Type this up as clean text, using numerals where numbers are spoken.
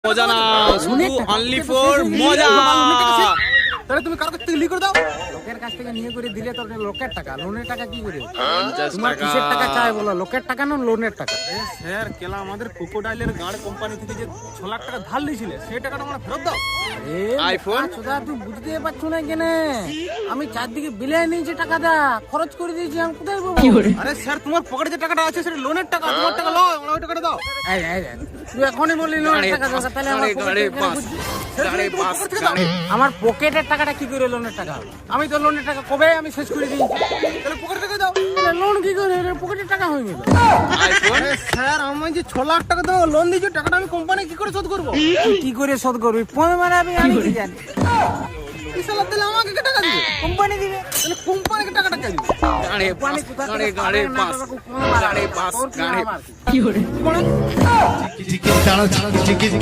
মজা না, শুধু অনলি ফর মজা। তাহলে তুমি কার কাছ থেকে লিখ করে দাও। লোকের কাছ থেকে নিয়ে করে দিলে তো লোকের টাকা, লোনের টাকা কি করে? 50 তোমার টাকা। কিসের টাকা চাই বলো? লোকের টাকা না লোনের টাকা? স্যার কেলা আমাদের ক্রোকোডাইলের গাড় কোম্পানি থেকে যে 6 লাখ টাকা ধার নিয়েছিলে সেই টাকাটা আমরা ফেরত দাও। আইফোন? সোজা তুই বুঝতে পারছো না কেন? আমি চারদিকে বিলে নিয়েছি টাকাটা, খরচ করে দিয়েছি, আমি কোথায় পাবো? আরে স্যার তোমার পকেটে যে টাকাটা আছে সেটা লোনের টাকা, তোমার টাকা লও, আমরা ওই টাকাটা দাও। এই, এই, এই, তুই এখনই বললি লোনের টাকা দরকার, তাহলে আমার পকেটে কেন বুঝছিস? আমার পকেটের টাকাটা কি করে লোনের টাকা হলো? আমি তো লোনের টাকা কবে আমি শেষ করে দিয়েছি। তাহলে পকেটে টাকা দাও। লোন কি করে পকেটের টাকা হয়ে গেল? আরে স্যার আমি যে 6 লাখ টাকা দাও লোন দিয়েছি, টাকাটা আমি কোম্পানি কি করে শোধ করবো? কি করে শোধ করবি? ফোন মারাবি, আমি কি জানি। এই শালা তাহলে আমাকে কে টাকা দিবে? কোম্পানি দিবে। তাহলে কোম্পানিকে টাকাটা কে দিবে? গাড়ি পাস, গাড়ি গাড়ি পাস, গাড়ি পাস, গাড়ি কি করে? chiquis, chiquis,